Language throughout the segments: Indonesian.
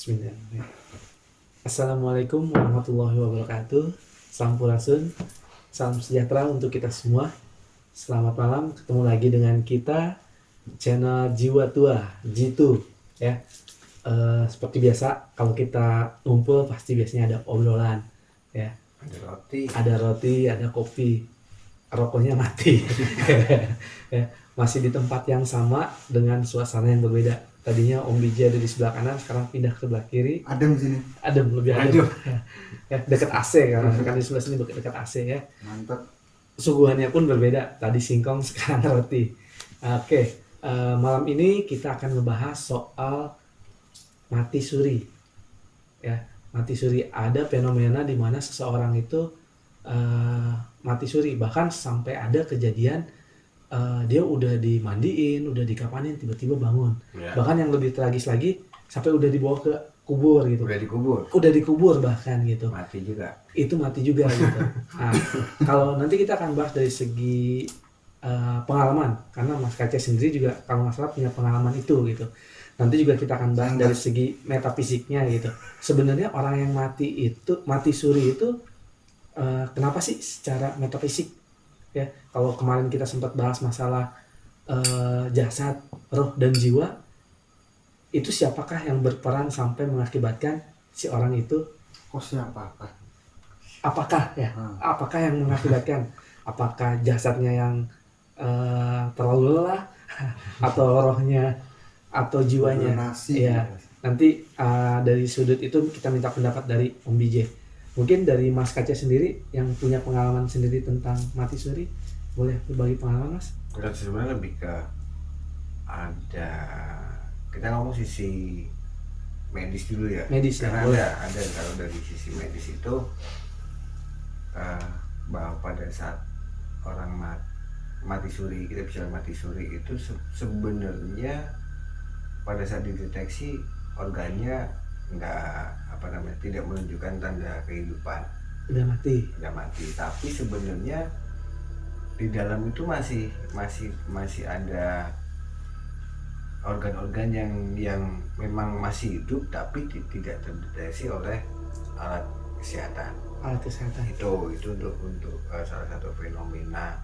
Bismillahirrahmanirrahim. Assalamualaikum warahmatullahi wabarakatuh. Sampurasun, salam sejahtera untuk kita semua. Selamat malam, ketemu lagi dengan kita channel Jiwa Tua Jitu ya. Seperti biasa, kalau kita ngumpul pasti biasanya ada obrolan ya. Ada roti, ada kopi, rokoknya mati. Ya, masih di tempat yang sama dengan suasana yang berbeda. Tadinya Om Bija ada di sebelah kanan, sekarang pindah ke sebelah kiri. Adem sini. Adem, lebih adem. Ya, dekat AC kan di sebelah sini dekat AC ya. Mantap. Suguhannya pun berbeda. Tadi singkong, sekarang roti. Oke, malam ini kita akan ngebahas soal mati suri. Ya, mati suri, ada fenomena di mana seseorang itu mati suri, bahkan sampai ada kejadian dia udah dimandiin, udah dikapanin, tiba-tiba bangun. Ya. Bahkan yang lebih tragis lagi, sampai udah dibawa ke kubur gitu. Udah dikubur bahkan gitu. Mati juga. Itu mati juga gitu. Nah, kalau nanti kita akan bahas dari segi pengalaman, karena Mas Kace sendiri juga kalau nggak salah punya pengalaman itu gitu. Nanti juga kita akan bahas dari segi metafisiknya gitu. Sebenarnya orang yang mati suri itu kenapa sih secara metafisik? Ya, kalau kemarin kita sempat bahas masalah jasad, roh dan jiwa, itu siapakah yang berperan sampai mengakibatkan si orang itu? Siapakah? Apakah yang mengakibatkan? Apakah jasadnya yang terlalu lelah, atau rohnya, atau jiwanya? Ya, nanti dari sudut itu kita minta pendapat dari Om Bijay. Mungkin dari Mas Kaca sendiri yang punya pengalaman sendiri tentang mati suri, boleh berbagi pengalaman, Mas? Sebenarnya lebih ke kita ngomong sisi medis dulu ya. Medis karena ya, ada kalau dari sisi medis itu bahwa pada saat orang mati suri, kita bicara mati suri itu sebenarnya pada saat dideteksi organnya tidak menunjukkan tanda kehidupan, udah mati, tapi sebenarnya di dalam itu masih ada organ-organ yang memang masih hidup tapi tidak terdeteksi oleh alat kesehatan. Itu untuk salah satu fenomena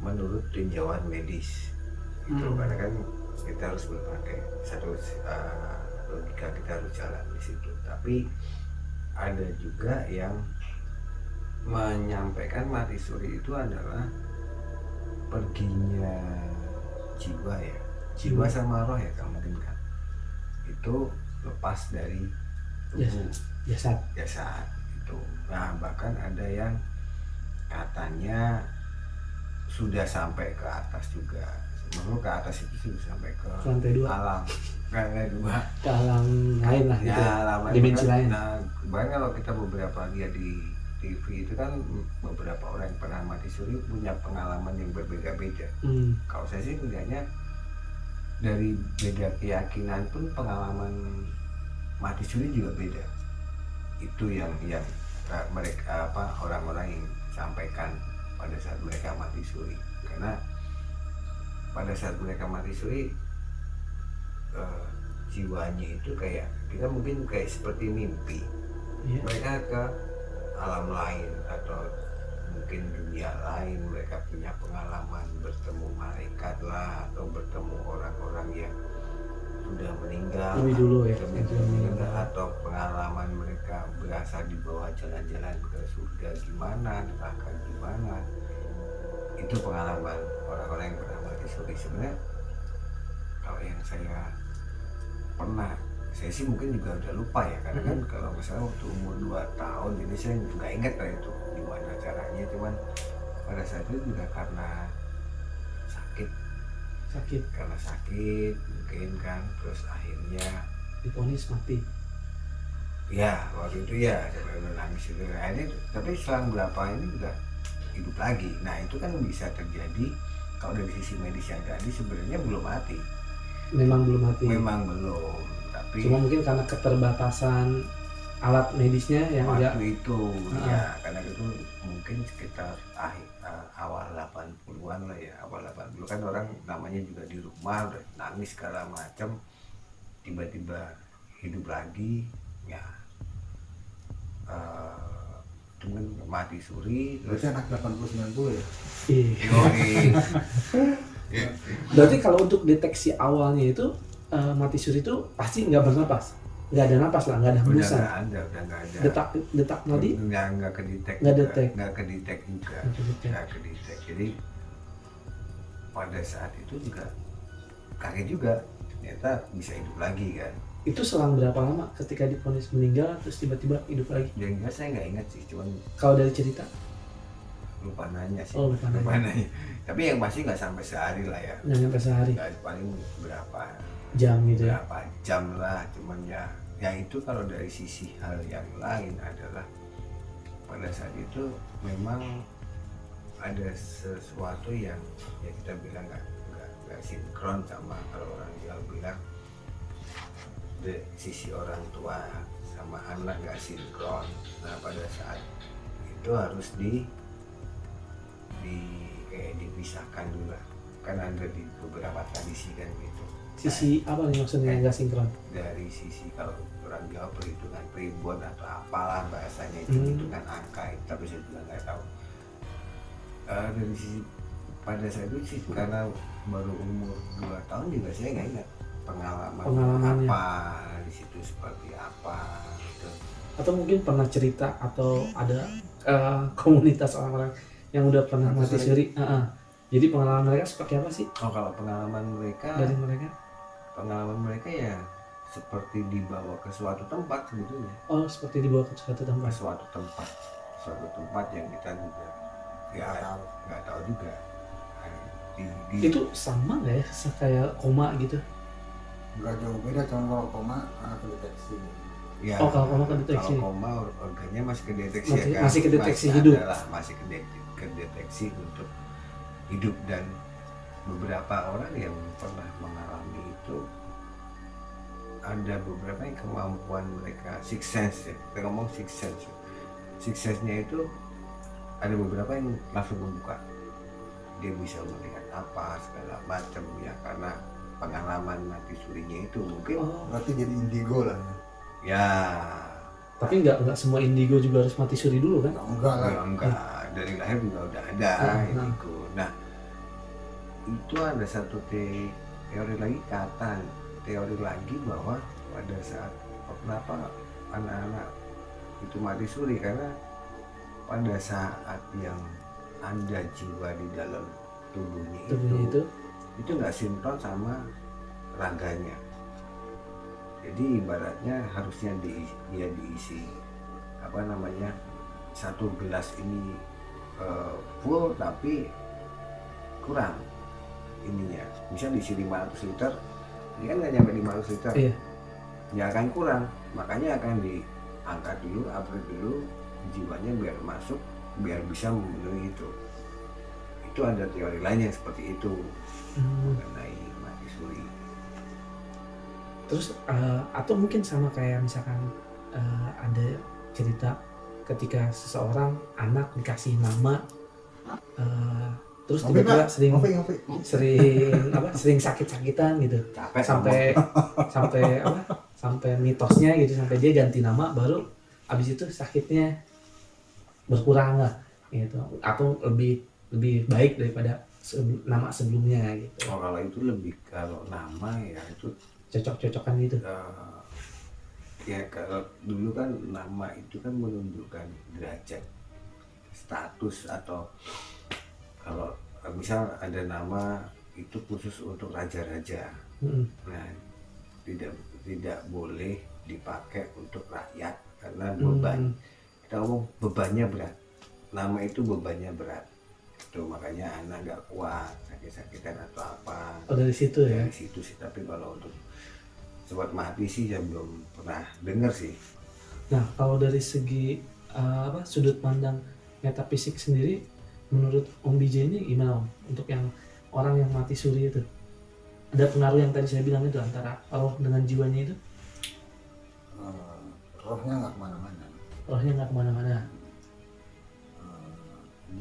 menurut tinjauan medis. Itu karena kan kita harus berpakai satu logika, kita harus jalan di situ. Tapi ada juga yang menyampaikan mati suri itu adalah perginya jiwa sama roh ya, kalau mungkin kan itu lepas dari tubuh, jasad itu. Nah, bahkan ada yang katanya sudah sampai ke atas juga. Menurut ke atas itu sudah sampai ke lantai 2. alam Ke alam lain lah gitu. Ya, dimensi lain. Nah, bahkan kalau kita beberapa lihat di TV itu kan beberapa orang yang pernah mati suri punya pengalaman yang berbeda-beda. Kalau saya sih melihatnya dari beda keyakinan pun pengalaman mati suri juga beda. Itu yang mereka orang-orang yang sampaikan pada saat mereka mati suri. Karena pada saat mereka mati suri jiwanya itu kayak kita mungkin kayak seperti mimpi. Mereka ke alam lain atau mungkin dunia lain, mereka punya pengalaman bertemu malaikat lah, atau bertemu orang-orang yang sudah meninggal lebih dulu ya, atau pengalaman mereka berasa dibawa jalan-jalan ke surga gimana, neraka gimana. Itu pengalaman orang-orang yang pernah mati suri. Sebenarnya kalau yang saya sih mungkin juga udah lupa ya, karena kan kalau misalnya waktu umur 2 tahun ini saya nggak ingat lah itu gimana caranya. Cuman pada saat itu juga karena sakit mungkin kan, terus akhirnya divonis mati ya waktu itu ya, sampai udah nangis itu akhirnya. Tapi selang berapa ini udah hidup lagi. Nah, itu kan bisa terjadi kalau dari sisi medis yang tadi sebenarnya belum mati. Memang belum, tapi cuma mungkin karena keterbatasan alat medisnya yang waktu itu ya, karena itu mungkin sekitar awal 80-an lah ya. Awal 80 kan orang namanya juga di rumah udah nangis segala macam, tiba-tiba hidup lagi ya, cuman mati suri terus. Berarti anak 80-90 ya? Iya. Yoi. Berarti kalau untuk deteksi awalnya itu mati suri itu pasti nggak bernapas, nggak ada napas lah, nggak ada udah hembusan. udah nggak ada. Detak nadi nggak kedetek nggak juga. detek. Nggak kedetek juga. Nggak kedetek. Nggak kedetek. Jadi pada saat itu juga kaget juga, ternyata bisa hidup lagi kan. Itu selang berapa lama ketika divonis meninggal terus tiba-tiba hidup lagi? Yang jelas saya nggak ingat sih, cuman Kalau dari cerita? lupa nanya sih. Oh, lupa nanya. Tapi yang pasti nggak sampai sehari lah ya. Nggak nyampe sehari, Nggak, paling berapa jam gitu ya? berapa jam lah, cuman ya itu kalau dari sisi hal yang lain adalah pada saat itu memang ada sesuatu yang ya kita bilang nggak sinkron sama, kalau orang Jawa bilang sisi orang tua sama anak nggak sinkron. Nah pada saat itu harus kayak dipisahkan dulu lah, kan ada di beberapa tradisi kan gitu. Sisi apa nih maksudnya nggak sinkron? Dari sisi kalau orang Jawa perhitungan ribuan atau apalah bahasanya itu hitungan angka itu, tapi saya juga nggak tahu. Dari sisi pada saat itu sih karena baru umur 2 tahun juga saya nggak ingat Pengalamannya. apa di situ seperti apa gitu. Atau mungkin pernah cerita atau ada komunitas orang-orang yang udah pernah mati suri. Jadi pengalaman mereka seperti apa sih Oh kalau pengalaman dari mereka? Ya seperti dibawa ke suatu tempat sebetulnya. Oh, seperti dibawa ke suatu Ke tempat. suatu tempat yang kita juga nggak tahu juga. Itu sama nggak ya kayak koma gitu? Nggak jauh beda, cuma kalau koma kedeteksi. Ya, Oh, kalau koma kedeteksi. Kalau koma organnya masih kedeteksi Masih- ya kan? masih kedeteksi hidup. Masih kedeteksi untuk hidup, dan beberapa orang yang pernah mengalami itu ada beberapa yang kemampuan mereka sixth sense ya. Kita ngomong sixth sense. Sixth sense-nya itu ada beberapa yang langsung membuka. Dia bisa melihat apa segala macam ya, karena pengalaman mati surinya itu mungkin. Oh, Berarti jadi indigo lah ya? Ya tapi nggak semua indigo juga harus mati suri dulu kan? Enggak lah. enggak, dari lahir juga udah ada indigo. Nah itu ada satu teori lagi bahwa pada saat kenapa anak-anak itu mati suri, karena pada saat yang ada jiwa di dalam tubuhnya itu nggak sinkron sama raganya. Jadi ibaratnya harusnya dia diisi satu gelas ini full tapi kurang ininya. Misal diisi 500 liter, ini kan nggak nyampe 500 liter. Iya. Ya akan kurang, makanya akan diangkat dulu, upgrade dulu jiwanya biar masuk, biar bisa memenuhi itu. Itu ada teori lain yang seperti itu mengenai mati suri. Terus atau mungkin sama kayak misalkan ada cerita ketika seseorang anak dikasih nama terus tiba-tiba sering sakit-sakitan gitu. Capek sampai mitosnya gitu, sampai dia ganti nama baru abis itu sakitnya berkurang lah gitu, atau lebih baik daripada nama sebelumnya gitu. Oh kalau itu lebih, kalau nama ya itu Cocok-cocokan gitu. ya kalau dulu kan nama itu kan menunjukkan derajat, status, atau kalau misal ada nama itu khusus untuk raja-raja. Nah tidak boleh dipakai untuk rakyat karena beban. Kita ngomong bebannya berat, nama itu bebannya berat. Itu makanya anak nggak kuat, sakit-sakitan atau apa. Oh dari situ ya? Dari situ sih, tapi kalau untuk sobat mati sih saya belum pernah dengar sih. Nah kalau dari segi sudut pandang metafisik sendiri, menurut Om BJ ini gimana Om? Untuk yang orang yang mati suri itu, ada pengaruh yang tadi saya bilang itu antara roh dengan jiwanya itu? Rohnya nggak kemana-mana. Rohnya nggak kemana-mana.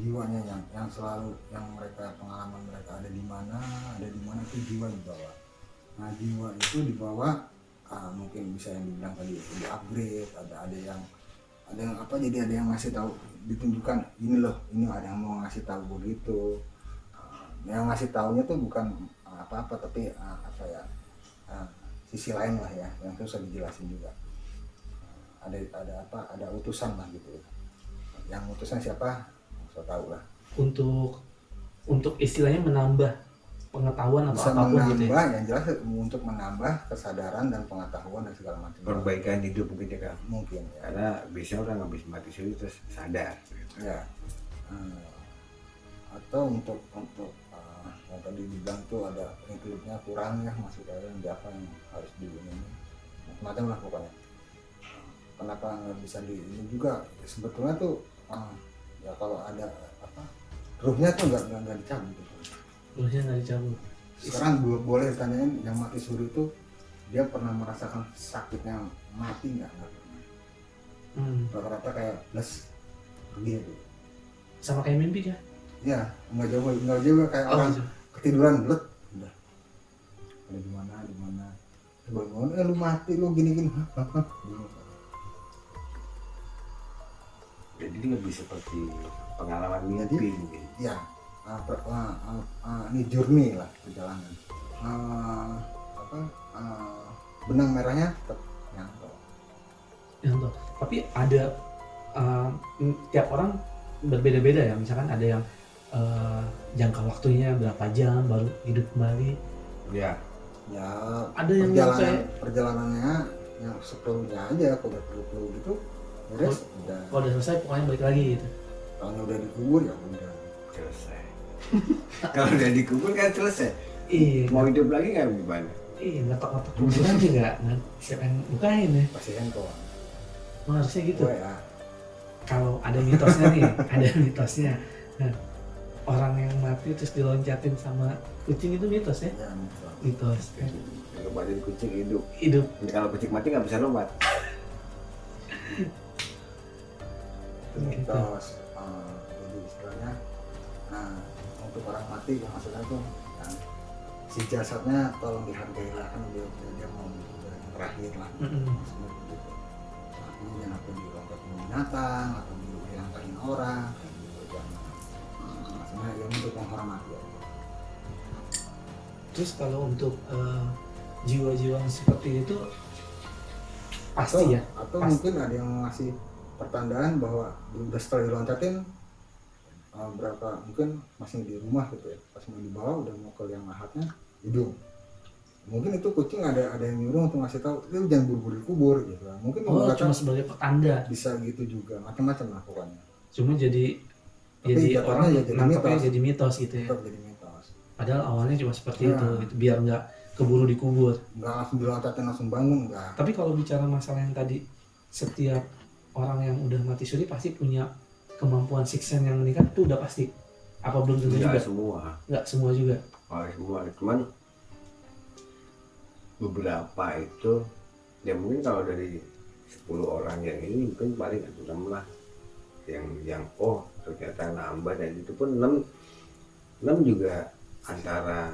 Jiwanya yang selalu, yang mereka, pengalaman mereka ada di mana itu jiwa dibawa. Nah jiwa itu dibawa mungkin bisa yang dibilang tadi di upgrade, ada yang apa, jadi ada yang ngasih tahu, ditunjukkan ini loh, ini ada yang mau ngasih tahu begitu. Yang ngasih tahunya tuh bukan apa-apa, tapi apa ya, sisi lain lah ya, yang itu bisa dijelasin juga. Ada apa, ada utusan lah gitu. Yang utusan siapa saya tahu lah. Untuk istilahnya menambah pengetahuan atau Bisa apapun menambah, gitu ya. yang jelas untuk menambah kesadaran dan pengetahuan dan segala macam. Perbaikan hidup mungkin ya Kak. Mungkin ya. Karena biasanya orang habis mati suri terus sadar. Ya. Atau untuk yang tadi dibilang tuh ada include-nya kurang ya, masuk dalam apa yang harus ini macam lah pokoknya. Kenapa nggak bisa ini juga sebetulnya tuh ya kalau ada apa, ruhnya tuh nggak dicabut gitu. Ruhnya nggak dicabut. Sekarang boleh tanyain yang mati suri itu dia pernah merasakan sakitnya mati nggak pernah. Rata-rata kayak plus pergi gitu. Sama kayak mimpi kan? Ya nggak jauh kayak orang ketiduran belet udah ada di mana bangun lu mati lu gini Jadi lebih seperti pengalaman mimpi mungkin. Ya ini journey lah, perjalanan. Benang merahnya tetap Nyantol. Tapi ada tiap orang berbeda-beda ya, misalkan ada yang jangka waktunya berapa jam baru hidup kembali. Ya. Ada yang perjalanannya yang sepeluhnya aja, kalau udah perlu gitu beres udah. Kalau udah selesai pokoknya balik lagi gitu. Kalau udah dikubur ya udah Selesai. Kalau udah dikubur kan selesai. Iya. Mau hidup lagi nggak gimana? Iya, ngetok-ngetok kuburan juga siapa yang bukain ya? pasien kok. Harusnya gitu. Ya. Kalau ada mitosnya nih, ada mitosnya. Nah, orang yang mati terus diloncatin sama kucing itu mitos ya? Ya, Mitos kan. Lompatin kucing hidup. Kalau kucing mati nggak bisa lompat. Mitos. Jadi istilahnya untuk orang mati yang maksudnya tuh yang si jasadnya tolong dihargai lah, kan dia mau terakhir lah. Maksudnya begitu. Artinya jangan apa diloncatin binatang atau dihantarin orang gitu, jangan. Maksudnya ya untuk menghormati aja. Terus kalau untuk jiwa-jiwa yang seperti itu pasti atau pasti. mungkin ada yang ngasih pertandaan bahwa udah setelah diloncatin berapa mungkin masih di rumah gitu ya, pas mau dibawa udah mau ke yang lahatnya hidup. Mungkin itu kucing ada yang nyuruh untuk ngasih tahu lu jangan buru-buru dikubur gitu. Mungkin cuma sebagai petanda. bisa gitu juga, macam-macam lah pokoknya. Cuma jadi orang nangkepnya jadi mitos gitu ya. Tetap jadi mitos. Padahal awalnya cuma seperti itu gitu, biar nggak keburu dikubur. Nggak langsung diloncatin langsung bangun enggak. Tapi kalau bicara masalah yang tadi, setiap orang yang udah mati suri pasti punya kemampuan sixth sense yang meningkat, itu udah pasti. Apa belum tentu juga? Nggak semua juga. Semua, cuman beberapa itu ya mungkin kalau dari 10 orang yang ini mungkin paling 6 lah yang ternyata nambah, dan itu pun 6 juga antara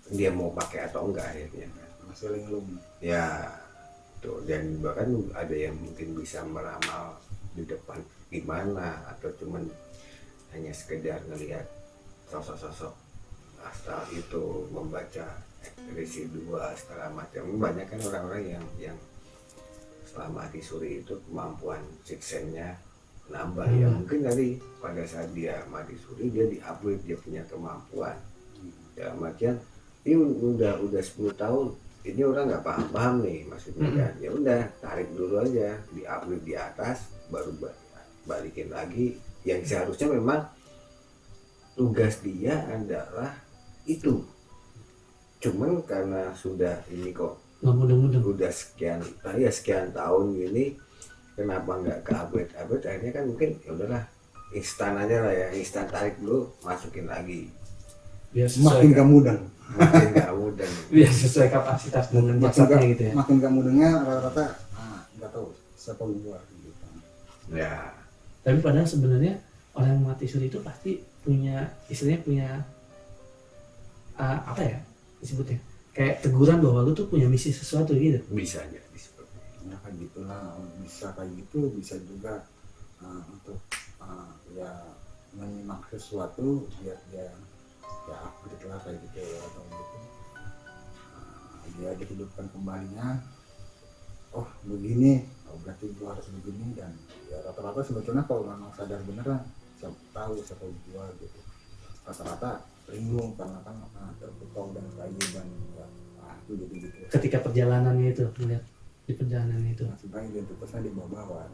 dia mau pakai atau enggak akhirnya masih linglung ya tuh. Dan bahkan ada yang mungkin bisa meramal di depan gimana, atau cuman hanya sekedar ngelihat sosok-sosok astral itu, membaca residual segala macam. Banyak kan orang-orang yang setelah mati suri itu kemampuan sixth sense-nya nambah. Ya mungkin dari pada saat dia mati suri dia di-upgrade, dia punya kemampuan dalam artian ini udah 10 tahun ini orang nggak paham nih maksudnya kan, ya udah tarik dulu aja, di-upgrade di atas baru balikin lagi. Yang seharusnya memang tugas dia adalah itu, cuman karena sudah ini kok udah sekian tahun gini, kenapa nggak ke upgrade akhirnya kan mungkin ya udahlah instan aja lah ya, instan tarik dulu masukin lagi, makin gak mudah biar sesuai kapasitas dengan jasadnya gitu ya. Makin gak mudahnya rata-rata nggak tahu siapa luar gitu ya. Tapi padahal sebenarnya orang yang mati suri itu pasti punya, istilahnya punya apa ya disebutnya, kayak teguran bahwa lu tuh punya misi sesuatu gitu. Bisa jadi seperti itu. Ya kayak gitulah, bisa kayak gitu, bisa juga untuk ya menyimak sesuatu biar dia ya upgrade lah kayak gitu atau gitu. Dia dihidupkan kembalinya, oh begini, oh berarti gua harus begini. Dan ya rata-rata sebetulnya kalau memang sadar beneran siapa tahu gua gitu, rata-rata bingung karena kan terpotong dan kayu dan ya, itu jadi gitu. Ketika perjalanannya itu melihat di perjalanan itu Masih banyak identitasnya dibawa-bawa,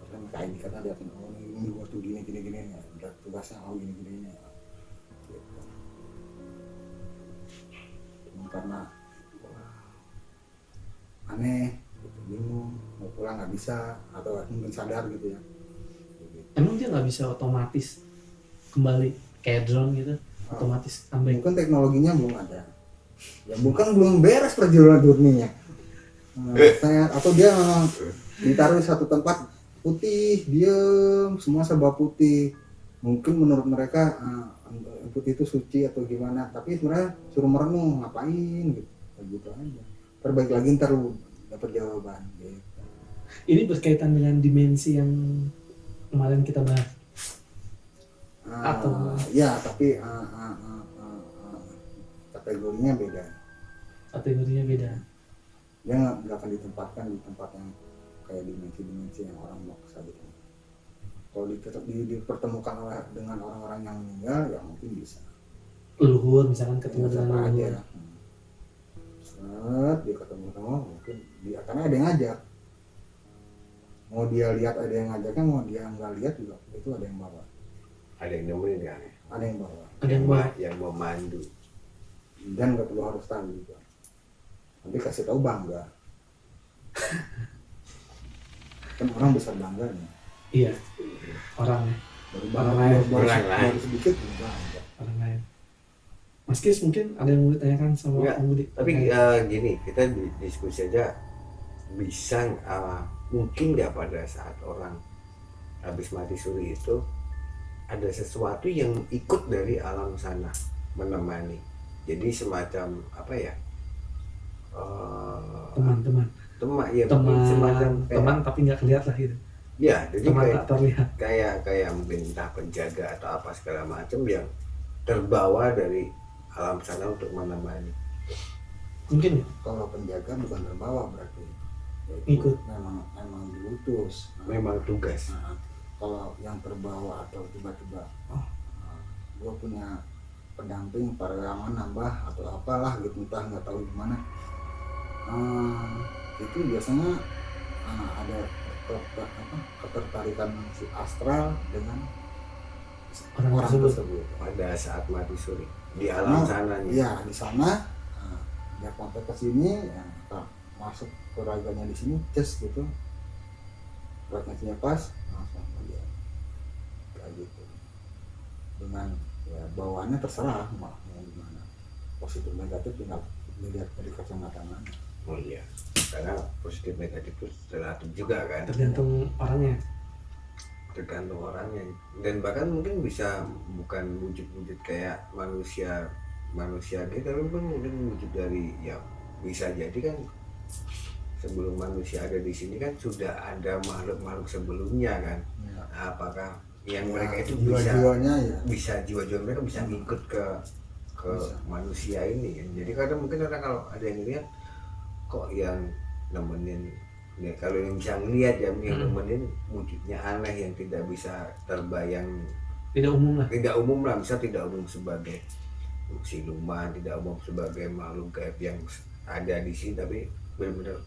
kan kayak dikata dia oh ini gua tuh gini ya, udah tugasnya oh gini ya gitu. Cuma karena aneh gitu, bingung mau pulang nggak bisa atau mungkin sadar gitu ya gitu. emang dia nggak bisa otomatis kembali kayak drone gitu, otomatis tambah. Mungkin teknologinya belum ada ya, bukan belum beres perjalanan durninya. Atau dia memang ditaruh di satu tempat putih, diem, semua serba putih. Mungkin menurut mereka putih itu suci atau gimana, tapi sebenarnya suruh merenung ngapain gitu, kayak gitu aja. Terbaik lagi ntar lu dapat jawaban gitu. Ini berkaitan dengan dimensi yang kemarin kita bahas. Atau ya tapi kategorinya beda. Kategorinya beda. Dia nggak akan ditempatkan di tempat yang kayak dimensi-dimensi yang orang mau kesal gitu. Kalau dipertemukan dengan orang-orang yang meninggal ya mungkin bisa. Leluhur misalkan ketemu dengan Siapa leluhur. aja. Set, dia ketemu sama mungkin dia karena ada yang ngajak. Mau dia lihat ada yang ngajaknya, mau dia nggak lihat juga itu ada yang bawa. Ada yang nemenin kan? Ada yang bawa. Ada yang bawa. Yang memandu. Dan nggak perlu harus tahu juga. Nanti kasih tahu bangga. Kan orang besar bangganya. Iya. Orangnya. Orang lain sedikit bangga. Orang lain. Mas Kis mungkin ada yang mau ditanyakan sama Enggak, Om Budi? tapi gini, kita diskusi aja bisa mungkin nggak pada saat orang habis mati suri itu ada sesuatu yang ikut dari alam sana menemani, jadi semacam apa ya, Teman-teman. semacam teman tapi nggak kelihatan lah gitu. ya, jadi Teman tak terlihat. kayak mungkin entah penjaga atau apa segala macam yang terbawa dari alam sana untuk menemani. Mungkin ya? Kalau penjaga bukan terbawa berarti Ikut. memang diutus. Memang tugas. Kalau yang terbawa atau tiba-tiba gue punya pendamping parayangan nambah atau apalah gitu, entah nggak tahu gimana, itu biasanya ada ketertarikan si astral dengan orang tersebut pada saat mati suri di alam sana nih. Iya, di sana dia kontak ke sini ya, masuk ke raganya di sini tes gitu, frekuensinya pas langsung dia kayak gitu. Dengan ya bawaannya terserah mau gimana, positif negatif tinggal dilihat dari kacamata mana. Oh iya, karena positif negatif itu relatif juga kan, Tergantung orangnya. tergantung orangnya, dan bahkan mungkin bisa bukan wujud-wujud kayak manusia gitu, tapi mungkin wujud dari ya bisa jadi kan sebelum manusia ada di sini kan sudah ada makhluk-makhluk sebelumnya kan ya. Apakah yang mereka itu bisa jiwa-jiwa mereka bisa ngikut ke bisa. Manusia ini kan. Jadi kadang mungkin orang kalau ada yang lihat kok yang nemenin ya, kalau yang bisa ngeliat ya yang nemenin wujudnya aneh yang tidak bisa terbayang, tidak umum lah, bisa tidak umum sebagai siluman, tidak umum sebagai makhluk gaib yang ada di sini, tapi benar-benar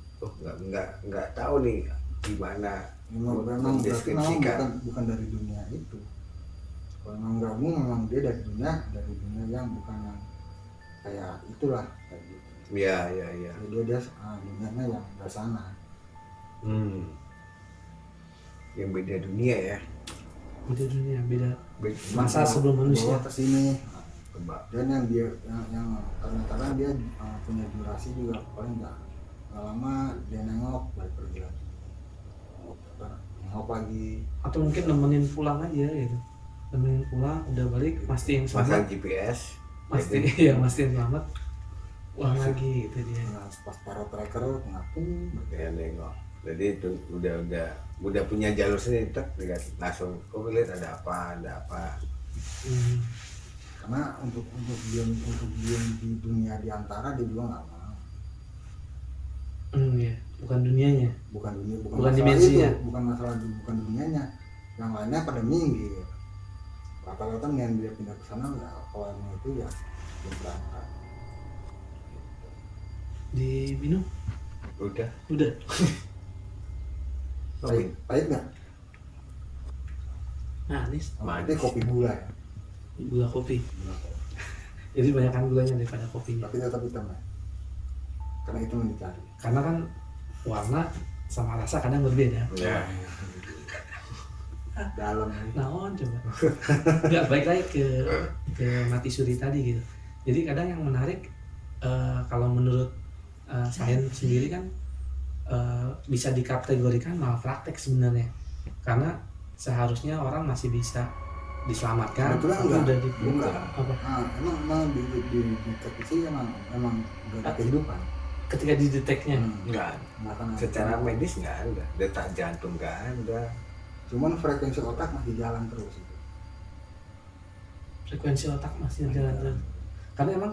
nggak tahu nih gimana mendeskripsikan. Bukan dari dunia itu. Kalau memang nggak umum, memang dia dari dunia yang bukan yang kayak itulah kayak gitu. Iya. Jadi dia dunianya yang di sana. Yang beda dunia ya. Beda dunia, beda masa sebelum manusia ke sini. Dan yang dia yang kadang-kadang dia punya durasi juga paling nggak lama, dia nengok balik pergi lagi, nengok lagi, atau mungkin nemenin pulang aja gitu, nemenin pulang udah balik mastiin selamat, pasang GPS mastiin selamat, ulang lagi gitu dia. Nah, pas para tracker ngapung ya nengok. Jadi itu udah punya jalur sendiri, tek lihat langsung lihat ada apa. Karena untuk diem di dunia di antara dia juga nggak mau. Ya, bukan dunianya. Bukan Bukan masalah dimensinya. itu, bukan dunianya. Yang lainnya pada minggir. Rata-rata yang dia pindah ke sana ya kalau emang itu ya dia berangkat. Diminum? Udah. Pahit nggak? Manis. Itu kopi gula ya. Gula kopi. Jadi banyakkan gulanya daripada kopinya. Tapi tetap hitam ya. Karena itu yang dicari. Karena kan warna sama rasa kadang berbeda. Ya. Dalam. Naon coba. Enggak, baik lagi ke mati suri tadi gitu. Jadi kadang yang menarik kalau menurut saya sendiri kan bisa dikategorikan malpraktek sebenarnya. Karena seharusnya orang masih bisa diselamatkan. Sebetulnya tapi enggak. udah dibuka. Enggak. Apa? Emang di sih emang gak ada kehidupan. Ketika dideteknya Enggak. Nggak akan ada. Secara medis nggak ada, detak jantung nggak ada. Cuman frekuensi otak masih jalan terus itu. frekuensi otak masih jalan terus. Karena emang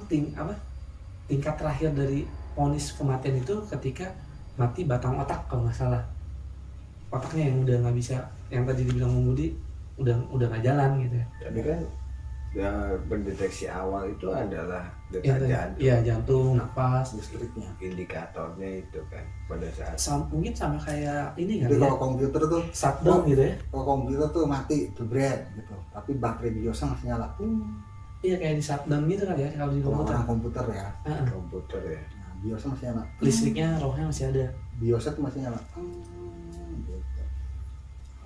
tingkat terakhir dari vonis kematian itu ketika mati batang otak kalau nggak salah. Otaknya yang udah nggak bisa, yang tadi dibilang Budi udah nggak jalan gitu ya. Tapi kan ya, pendeteksi awal itu adalah Iya, detak jantung. iya, jantung, napas. Listriknya. Indikatornya itu kan pada saat Mungkin sama kayak ini Jadi kali ya, kalau komputer tuh shutdown gitu ya. kalau komputer tuh mati jebret gitu. Tapi baterai BIOSnya masih nyala. Iya, kayak di shutdown gitu kali ya kalau di Kalau komputer. orang komputer ya. Heeh. komputer ya. Nah, BIOSnya masih nyala. Listriknya, rohnya masih ada. BIOSnya tuh masih nyala. Gitu.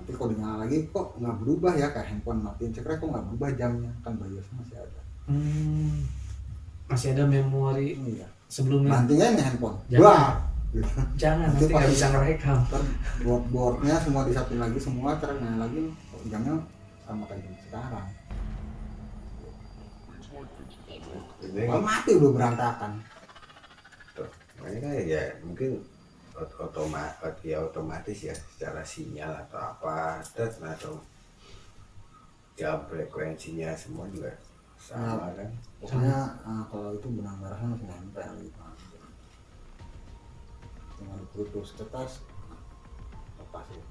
Nanti kalau dinyala lagi kok nggak berubah ya, kayak handphone matiin cekrek kok nggak berubah jamnya, kan BIOSnya masih ada. Masih ada memori Iya. sebelumnya. Bantingnya ini handphone. Jangan. Wah. Gitu. Jangan, Nanti nanti nggak pas- bisa ngerekam. Ntar boardnya semua disatuin lagi semua, cara nyala lagi jamnya sama kayak jam sekarang. Ini Kalau mati udah berantakan. tuh, makanya kan ya mungkin otomatis ya secara sinyal atau apa atau jam frekuensinya semua juga sama kan. Pokoknya kalau itu benang merahnya masih nempel gitu. Tinggal putus tetas lepas itu.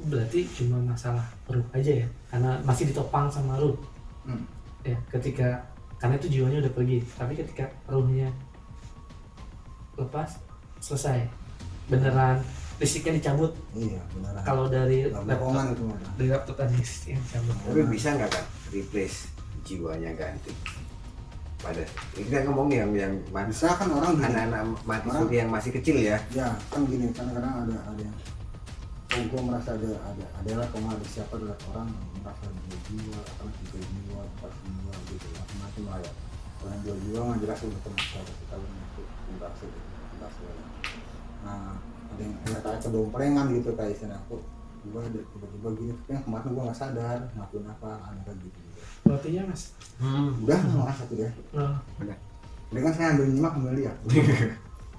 Berarti cuma masalah ruh aja ya, karena masih ditopang sama ruh. Ya, karena itu jiwanya udah pergi, tapi ketika ruhnya lepas, selesai. Beneran listriknya dicabut. Iya beneran. Kalau dari Nggak laptop, bohongan itu mah. dari laptop tadi listriknya dicabut. Tapi bisa nggak kan replace jiwanya ganti? Pada ini kita ngomong yang mati, Bisa kan orang gini. anak-anak mati Orang- suri yang masih kecil ya. Ya kan gini, kadang-kadang ada yang gue merasa adalah kalau ada siapa adalah orang yang merasa dua jiwa, akan tiga jiwa, empat jiwa gitu macam-macam lah ya. Kalau yang dua jiwa nggak jelas udah termasuk ada sekali itu tuntas. Nah ada yang kayak kedomplengan gitu kayak istilah aku. Gue ada tiba-tiba gini, tapi yang kemarin gue nggak sadar ngakuin apa, ada kayak gitu. Berarti ya mas. Udah nggak satu deh. Nah, Ini kan saya ambil nyimak ambil lihat.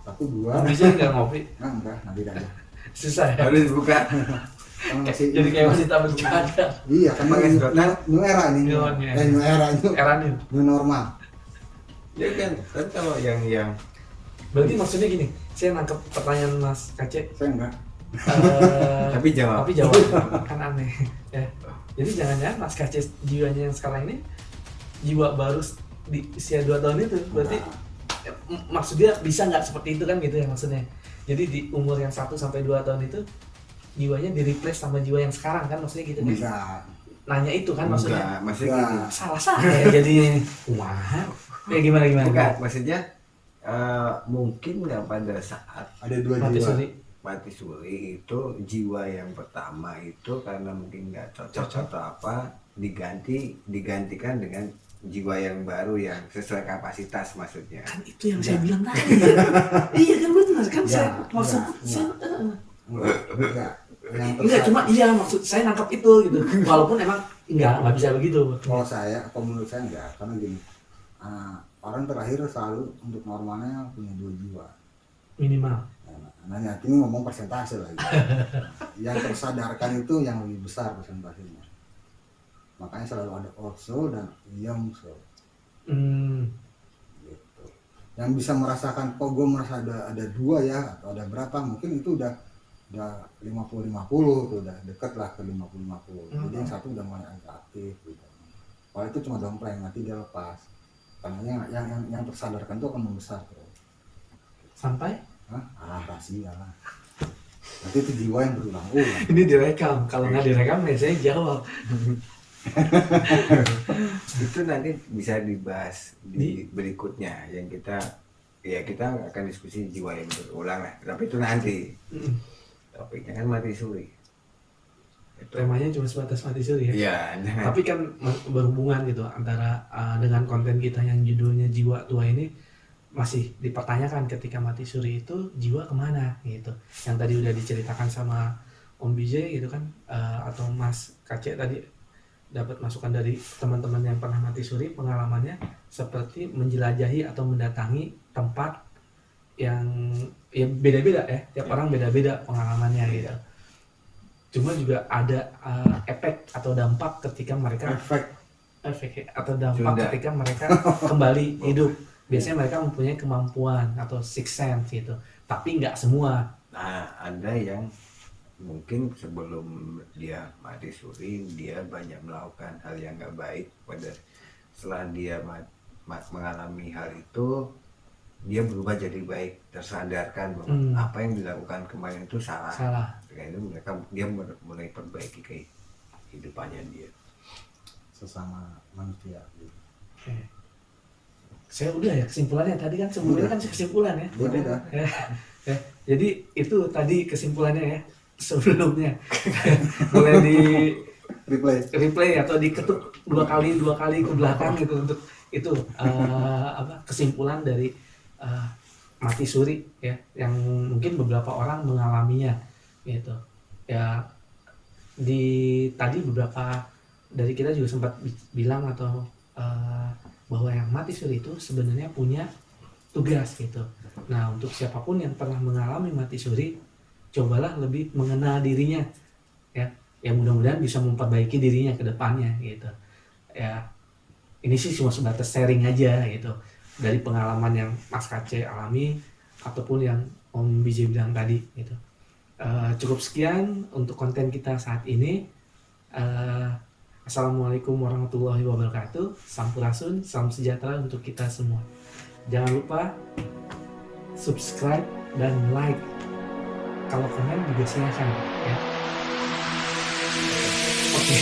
Satu dua. bisa nggak ngopi? Nah enggak, nanti aja. Susah ya. Harus dibuka. Kan masih Jadi kayak masih tak bercanda. iya kan Pakai ini sedotan. new era nih. New era. New era itu. Eranin. New normal. Ya kan, tapi kalau yang Berarti maksudnya gini, saya nangkep pertanyaan Mas Kace. Saya enggak. tapi jawab. Tapi jawab kan aneh ya. Jadi jangan-jangan Mas Kace jiwanya yang sekarang ini jiwa baru di usia 2 tahun itu berarti maksudnya bisa nggak seperti itu kan gitu ya maksudnya. Jadi di umur yang 1 sampai 2 tahun itu jiwanya di replace sama jiwa yang sekarang kan maksudnya gitu kan. Bisa. Nanya itu kan maksudnya. Enggak, maksudnya Enggak. gini. Salah saya jadi wah. Ya gimana Bukan, maksudnya mungkin nggak pada saat Ada dua Mati jiwa. suri. mati suri itu jiwa yang pertama itu karena mungkin nggak cocok atau apa digantikan dengan jiwa yang baru yang sesuai kapasitas maksudnya. Kan itu yang saya bilang tadi. Iya kan benar kan saya maksud saya Enggak. Yang enggak cuma iya maksud saya nangkap itu gitu. Walaupun emang nggak bisa begitu. kalau menurut saya enggak, karena gini. orang terakhir selalu untuk normalnya punya 2 jiwa minimal. nah ini ngomong persentase lagi. Yang tersadarkan itu yang lebih besar persentasenya, makanya selalu ada also dan young soul. Gitu. Yang bisa merasakan kok gue merasa ada 2 ya atau ada berapa, mungkin itu udah 50-50 tuh, udah deket lah ke 50-50. Jadi yang satu udah mulai agak aktif gitu. Kalau itu cuma dompleng, nanti dia lepas. Karena yang tersadarkan itu akan membesar tuh. Sampai? Rahasia lah. Nanti itu jiwa yang berulang-ulang. Ini direkam, kalau nggak direkam saya jawab. Itu nanti bisa dibahas di berikutnya yang kita akan diskusi jiwa yang berulang lah, tapi itu nanti. Topiknya kan mati suri. Temanya cuma sebatas mati suri ya. Iya. Tapi kan berhubungan gitu antara dengan konten kita yang judulnya jiwa tua ini masih dipertanyakan ketika mati suri itu jiwa kemana gitu. Yang tadi udah diceritakan sama Om BJ gitu kan, atau Mas Kace tadi dapat masukan dari teman-teman yang pernah mati suri, pengalamannya seperti menjelajahi atau mendatangi tempat yang ya beda-beda ya, tiap orang beda-beda pengalamannya gitu. Cuma juga ada efek atau dampak ketika mereka ketika mereka kembali hidup. Biasanya mereka mempunyai kemampuan atau sixth sense gitu, tapi nggak semua. Nah, ada yang mungkin sebelum dia mati suri dia banyak melakukan hal yang nggak baik, pada setelah dia mengalami hal itu dia berubah jadi baik, tersadarkan bahwa apa yang dilakukan kemarin itu salah. Dengan itu dia mulai perbaiki kehidupannya dia sesama manusia gitu. Saya udah ya kesimpulannya tadi kan sebelumnya kan kesimpulan ya. Udah. Jadi itu tadi kesimpulannya ya sebelumnya. Boleh di replay atau diketuk dua kali ke belakang gitu untuk itu kesimpulan dari mati suri ya, yang mungkin beberapa orang mengalaminya gitu ya. Tadi beberapa dari kita juga sempat bilang atau bahwa yang mati suri itu sebenarnya punya tugas gitu. Nah, untuk siapapun yang pernah mengalami mati suri, cobalah lebih mengenal dirinya ya. Ya mudah-mudahan bisa memperbaiki dirinya ke depannya gitu. Ya ini sih cuma sebatas sharing aja gitu dari pengalaman yang Mas Kace alami ataupun yang Om BJ bilang tadi gitu. Cukup sekian untuk konten kita saat ini. Assalamualaikum warahmatullahi wabarakatuh. Sampurasun, salam sejahtera untuk kita semua. Jangan lupa subscribe dan like. Kalau komen juga silakan ya. Oke.